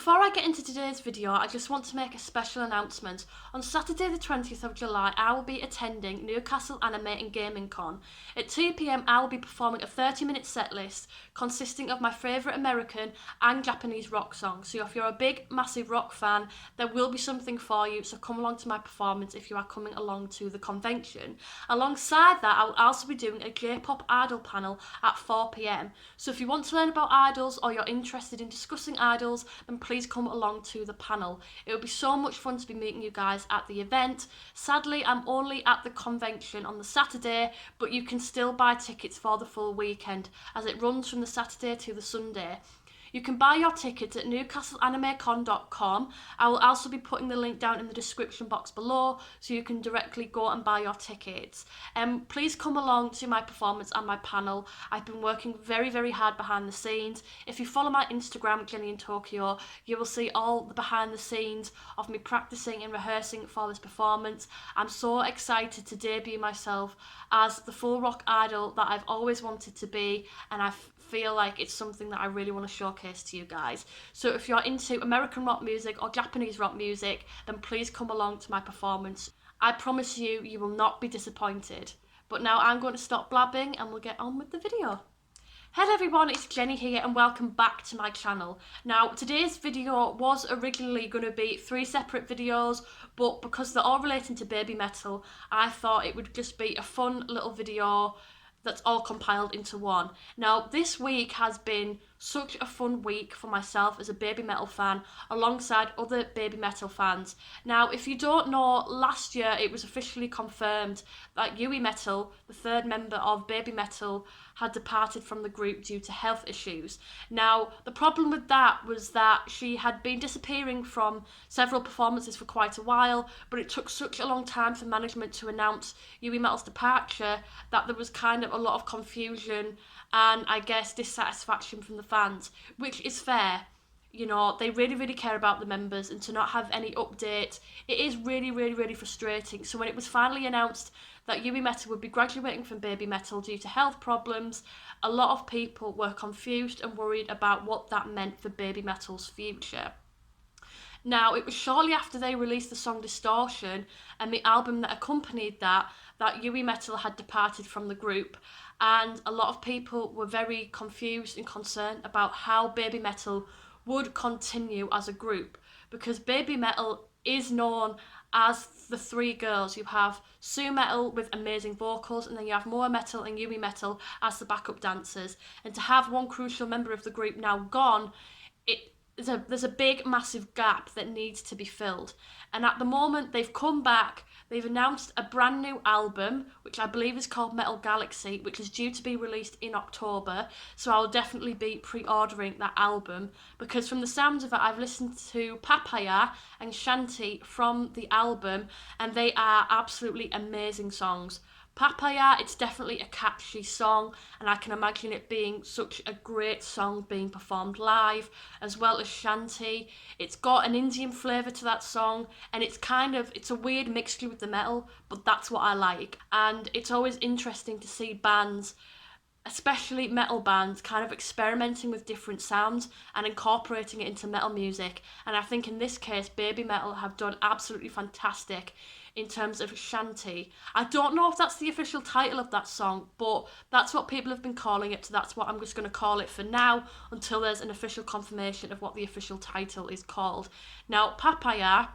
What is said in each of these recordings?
Before I get into today's video, I just want to make a special announcement. On Saturday the 20th of July, I will be attending Newcastle Anime and Gaming Con. At 2 p.m, I will be performing a 30-minute set list consisting of my favourite American and Japanese rock songs. So if you're a big, massive rock fan, there will be something for you, so come along to my performance if you are coming along to the convention. Alongside that, I will also be doing a J-pop idol panel at 4 p.m. So if you want to learn about idols or you're interested in discussing idols, then please come along to the panel. It would be so much fun to be meeting you guys at the event. Sadly, I'm only at the convention on the Saturday, but you can still buy tickets for the full weekend as it runs from the Saturday to the Sunday. You can buy your tickets at newcastleanimecon.com. I will also be putting the link down in the description box below so you can directly go and buy your tickets. Please come along to my performance and my panel. I've been working very, very hard behind the scenes. If you follow my Instagram, Jenny in Tokyo, you will see all the behind the scenes of me practicing and rehearsing for this performance. I'm so excited to debut myself as the full rock idol that I've always wanted to be, and I feel like it's something that I really want to showcase to you guys. So if you're into American rock music or Japanese rock music, then please come along to my performance. I promise you, you will not be disappointed. But now I'm going to stop blabbing and we'll get on with the video. Hello everyone, it's Jenny here and welcome back to my channel. Now today's video was originally going to be 3 separate videos, but because they're all relating to Babymetal, I thought it would just be a fun little video that's all compiled into one. Now this week has been such a fun week for myself as a Babymetal fan alongside other Babymetal fans. Now if you don't know, last year it was officially confirmed that Yui Metal, the third member of Babymetal, had departed from the group due to health issues. Now the problem with that was that she had been disappearing from several performances for quite a while, but it took such a long time for management to announce Yui Metal's departure that there was kind of a lot of confusion and I guess dissatisfaction from the fans, which is fair. You know, they really, really care about the members, and to not have any update, it is really, really, really frustrating. So when it was finally announced that Yui Metal would be graduating from Babymetal due to health problems, a lot of people were confused and worried about what that meant for Babymetal's future. Now, it was shortly after they released the song Distortion and the album that accompanied that Yui Metal had departed from the group, and a lot of people were very confused and concerned about how Babymetal would continue as a group, because Babymetal is known as the 3 girls. You have Sue Metal with amazing vocals, and then you have Moa Metal and Yui Metal as the backup dancers, and to have one crucial member of the group now gone, there's a big massive gap that needs to be filled. And at the moment they've come back, they've announced a brand new album which I believe is called Metal Galaxy, which is due to be released in October, so I'll definitely be pre-ordering that album, because from the sounds of it I've listened to PaPaYa and Shanti from the album and they are absolutely amazing songs. PaPaYa, it's definitely a catchy song, and I can imagine it being such a great song being performed live, as well as Shanti. It's got an Indian flavour to that song, and it's a weird mixture with the metal, but that's what I like. And it's always interesting to see bands, especially metal bands, kind of experimenting with different sounds and incorporating it into metal music. And I think in this case, Babymetal have done absolutely fantastic in terms of Shanti. I don't know if that's the official title of that song, but that's what people have been calling it, so that's what I'm just going to call it for now until there's an official confirmation of what the official title is called. Now, PaPaYa,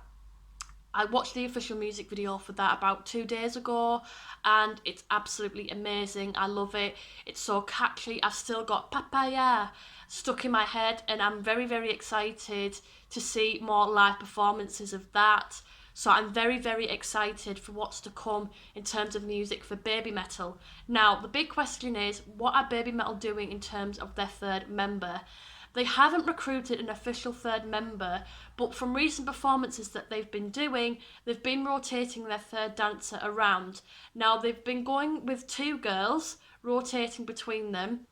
I watched the official music video for that about 2 days ago, and it's absolutely amazing. I love it. It's so catchy. I've still got PaPaYa stuck in my head, and I'm very, very excited to see more live performances of that. So I'm very, very excited for what's to come in terms of music for Babymetal. Now, the big question is, what are Babymetal doing in terms of their 3rd member? They haven't recruited an official 3rd member, but from recent performances that they've been doing, they've been rotating their 3rd dancer around. Now, they've been going with 2 girls, rotating between them.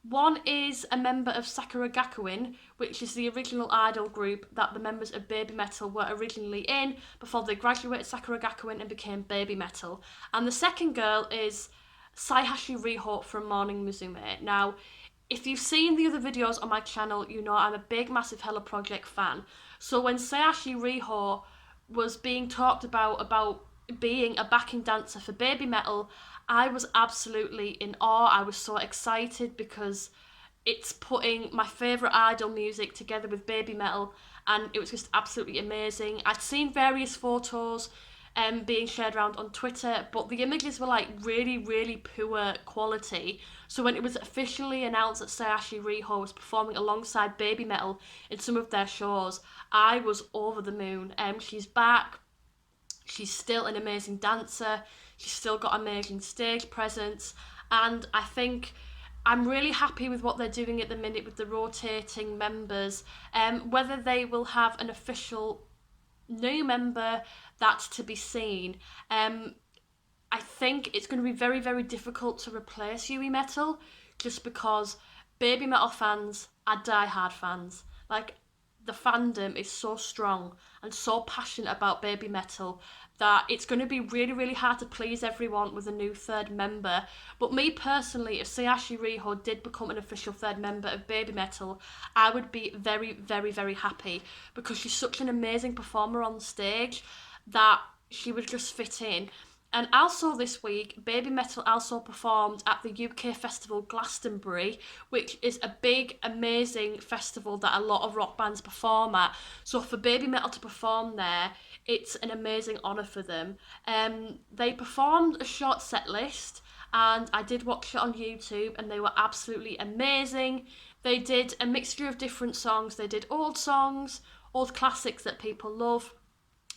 One is a member of Sakura Gakuin, which is the original idol group that the members of Babymetal were originally in before they graduated Sakura Gakuin and became Babymetal. And the second girl is Saihashi Riho from Morning Musume. Now, if you've seen the other videos on my channel, you know I'm a big, massive Hello Project fan. So when Sayashi Riho was being talked about being a backing dancer for Babymetal, I was absolutely in awe. I was so excited because it's putting my favourite idol music together with Babymetal, and it was just absolutely amazing. I'd seen various photos being shared around on Twitter, but the images were like really, really poor quality. So when it was officially announced that Sayashi Riho was performing alongside Babymetal in some of their shows, I was over the moon. She's back. She's still an amazing dancer. She's still got amazing stage presence, and I think I'm really happy with what they're doing at the minute with the rotating members. Whether they will have an official new member, that's to be seen. I think it's going to be very, very difficult to replace Metal, just because Babymetal fans are die-hard fans. Like, the fandom is so strong and so passionate about Babymetal that it's going to be really, really hard to please everyone with a new third member. But me personally, if Sayashi Riho did become an official third member of Babymetal, I would be very, very, very happy, because she's such an amazing performer on stage that she would just fit in. And also this week, Babymetal also performed at the UK festival Glastonbury, which is a big, amazing festival that a lot of rock bands perform at. So for Babymetal to perform there, it's an amazing honour for them. They performed a short set list, and I did watch it on YouTube, and they were absolutely amazing. They did a mixture of different songs. They did old songs, old classics that people love,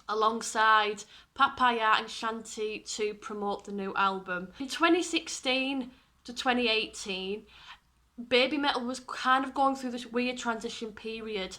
alongside PaPaYa and Shanti to promote the new album. In 2016 to 2018, Babymetal was kind of going through this weird transition period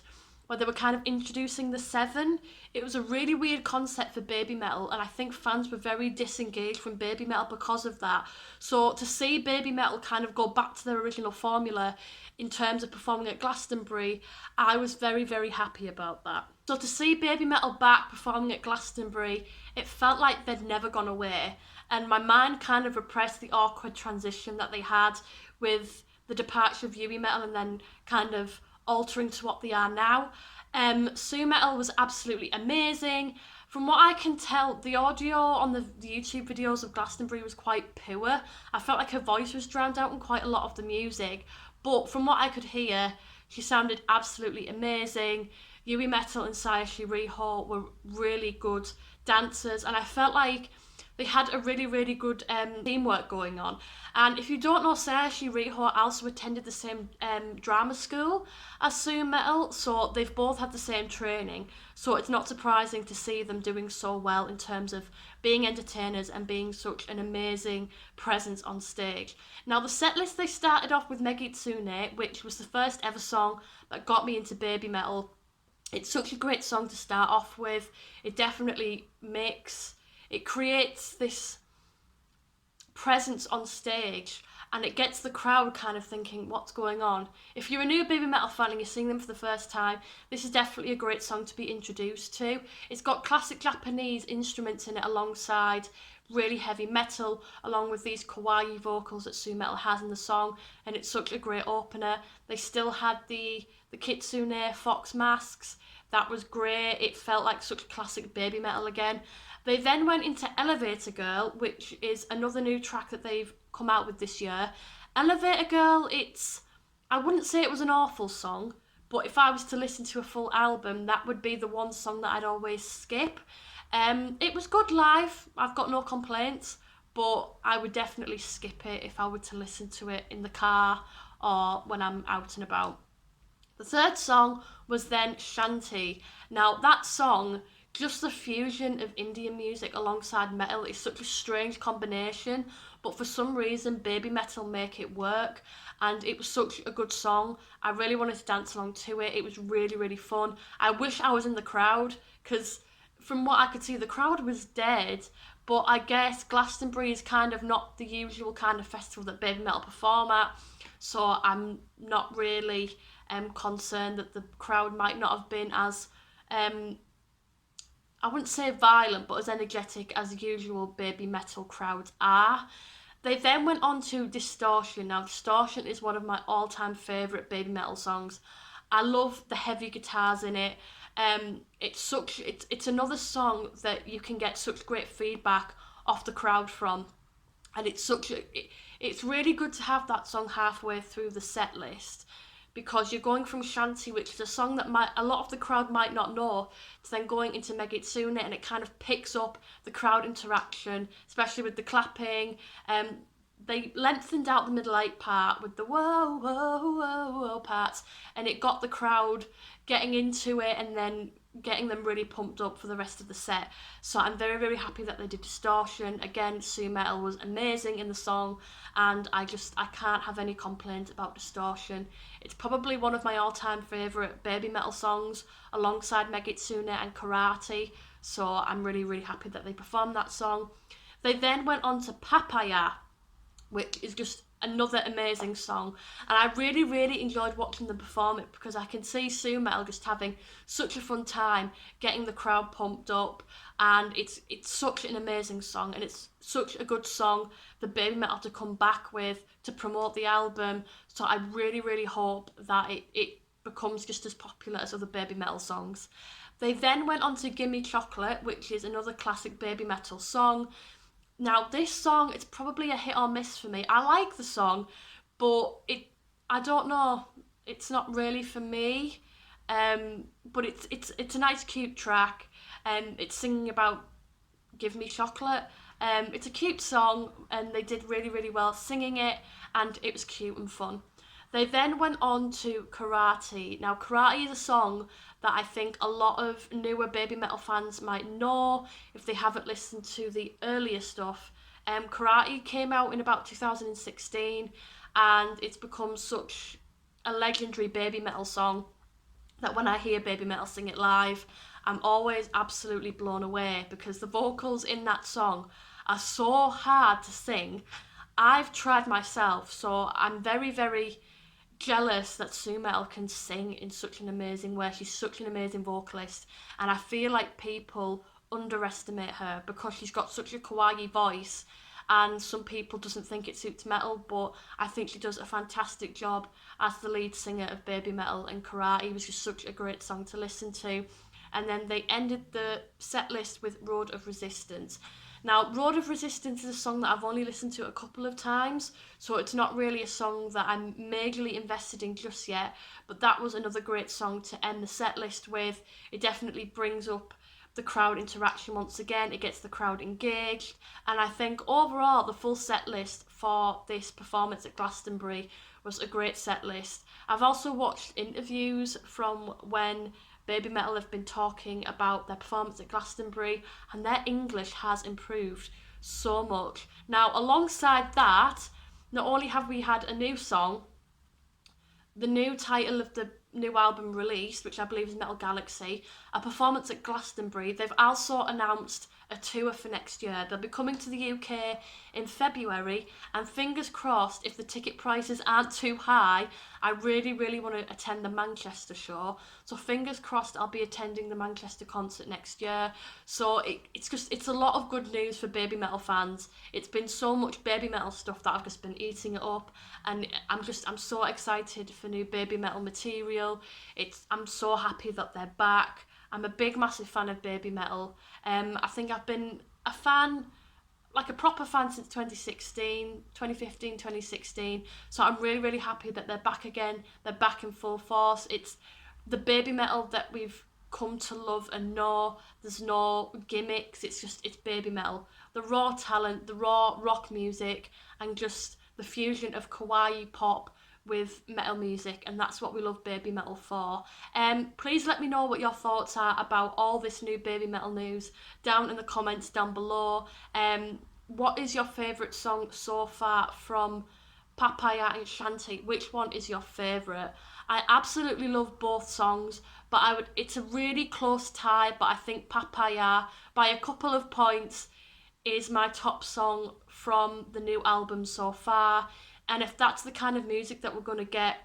where they were kind of introducing the Seven. It was a really weird concept for Babymetal, and I think fans were very disengaged from Babymetal because of that. So to see Babymetal kind of go back to their original formula in terms of performing at Glastonbury, I was very, very happy about that. So to see Babymetal back performing at Glastonbury, it felt like they'd never gone away, and my mind kind of repressed the awkward transition that they had with the departure of Metal and then kind of altering to what they are now. Metal was absolutely amazing. From what I can tell, the audio on the YouTube videos of Glastonbury was quite poor. I felt like her voice was drowned out in quite a lot of the music, but from what I could hear, she sounded absolutely amazing. Metal and Sayashi Riho were really good dancers, and I felt like they had a really, really good teamwork going on. And if you don't know, Sayashi Riho also attended the same drama school as Metal, so they've both had the same training. So it's not surprising to see them doing so well in terms of being entertainers and being such an amazing presence on stage. Now, the set list, they started off with Megitsune, which was the first ever song that got me into Babymetal. It's such a great song to start off with. It definitely it creates this presence on stage, and it gets the crowd kind of thinking, what's going on? If you're a new Babymetal fan and you're seeing them for the first time, this is definitely a great song to be introduced to. It's got classic Japanese instruments in it alongside really heavy metal, along with these kawaii vocals that Metal has in the song, and it's such a great opener. They still had the kitsune fox masks. That was great. It felt like such a classic Babymetal again. They then went into Elevator Girl, which is another new track that they've come out with this year. Elevator Girl, I wouldn't say it was an awful song, but if I was to listen to a full album, that would be the one song that I'd always skip. It was good live, I've got no complaints, but I would definitely skip it if I were to listen to it in the car or when I'm out and about. The third song was then Shanti. Now, that song, just the fusion of Indian music alongside metal, is such a strange combination, but for some reason Babymetal make it work, and it was such a good song. I really wanted to dance along to it. It was really, really fun. I wish I was in the crowd, because from what I could see, the crowd was dead, but I guess Glastonbury is kind of not the usual kind of festival that Babymetal perform at, so I'm not really concerned that the crowd might not have been as I wouldn't say violent, but as energetic as the usual Babymetal crowds are. They then went on to Distortion. Now, Distortion is one of my all-time favourite Babymetal songs. I love the heavy guitars in it. It's another song that you can get such great feedback off the crowd from, and it's really good to have that song halfway through the set list, because you're going from Shanty, which is a song that a lot of the crowd might not know, to then going into Megitsune, and it kind of picks up the crowd interaction, especially with the clapping. They lengthened out the middle eight part with the whoa, whoa, whoa, whoa parts, and it got the crowd getting into it and then getting them really pumped up for the rest of the set. So I'm very, very happy that they did Distortion. Again, Sue Metal was amazing in the song, and I can't have any complaints about Distortion. It's probably one of my all-time favourite Babymetal songs, alongside Megitsune and Karate, so I'm really, really happy that they performed that song. They then went on to PaPaYa, which is just another amazing song, and I really, really enjoyed watching them perform it, because I can see Sue Metal just having such a fun time getting the crowd pumped up, and it's such an amazing song, and it's such a good song for Babymetal to come back with to promote the album. So I really, really hope that it becomes just as popular as other Babymetal songs. They then went on to Gimme Chocolate, which is another classic Babymetal song. Now, this song, it's probably a hit or miss for me. I like the song, but I don't know, it's not really for me. But it's a nice, cute track. It's singing about Give Me Chocolate. It's a cute song, and they did really, really well singing it, and it was cute and fun. They then went on to Karate. Now, Karate is a song that I think a lot of newer Babymetal fans might know if they haven't listened to the earlier stuff. Karate came out in about 2016, and it's become such a legendary Babymetal song that when I hear Babymetal sing it live, I'm always absolutely blown away, because the vocals in that song are so hard to sing. I've tried myself, so I'm very, very jealous that Sue Metal can sing in such an amazing way. She's such an amazing vocalist, and I feel like people underestimate her because she's got such a kawaii voice, and some people doesn't think it suits metal, but I think she does a fantastic job as the lead singer of Babymetal, and Karate was just such a great song to listen to. And then they ended the set list with Road of Resistance. Now, Road of Resistance is a song that I've only listened to a couple of times, so it's not really a song that I'm majorly invested in just yet, but that was another great song to end the set list with. It definitely brings up the crowd interaction once again, it gets the crowd engaged, and I think overall the full set list for this performance at Glastonbury was a great set list. I've also watched interviews from when Babymetal have been talking about their performance at Glastonbury, and their English has improved so much. Now, alongside that, not only have we had a new song, the new title of the new album released, which I believe is Metal Galaxy, a performance at Glastonbury, they've also announced a tour for next year. They'll be coming to the UK in February, and fingers crossed, if the ticket prices aren't too high, I really, really want to attend the Manchester show. So fingers crossed I'll be attending the Manchester concert next year. So it's a lot of good news for Babymetal fans. It's been so much Babymetal stuff that I've just been eating it up, and I'm so excited for new Babymetal material. I'm so happy that they're back. I'm a big, massive fan of Babymetal. I think I've been a fan, like a proper fan, since 2015, 2016. So I'm really, really happy that they're back again. They're back in full force. It's the Babymetal that we've come to love and know. There's no gimmicks. It's Babymetal. The raw talent, the raw rock music, and just the fusion of kawaii pop with metal music, and that's what we love Babymetal for. Please let me know what your thoughts are about all this new Babymetal news down in the comments down below. What is your favourite song so far from PaPaYa and Shanty? Which one is your favourite? I absolutely love both songs, but it's a really close tie, but I think PaPaYa, by a couple of points, is my top song from the new album so far. And if that's the kind of music that we're going to get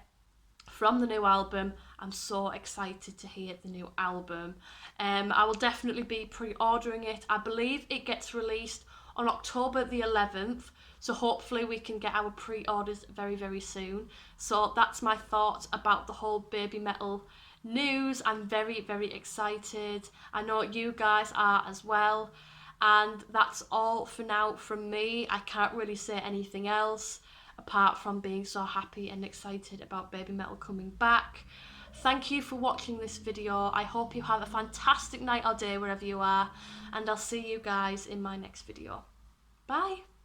from the new album, I'm so excited to hear the new album. I will definitely be pre-ordering it. I believe it gets released on October the 11th. So hopefully we can get our pre-orders very, very soon. So that's my thoughts about the whole Babymetal news. I'm very, very excited. I know you guys are as well. And that's all for now from me. I can't really say anything else apart from being so happy and excited about Babymetal coming back. Thank you for watching this video. I hope you have a fantastic night or day wherever you are, and I'll see you guys in my next video. Bye!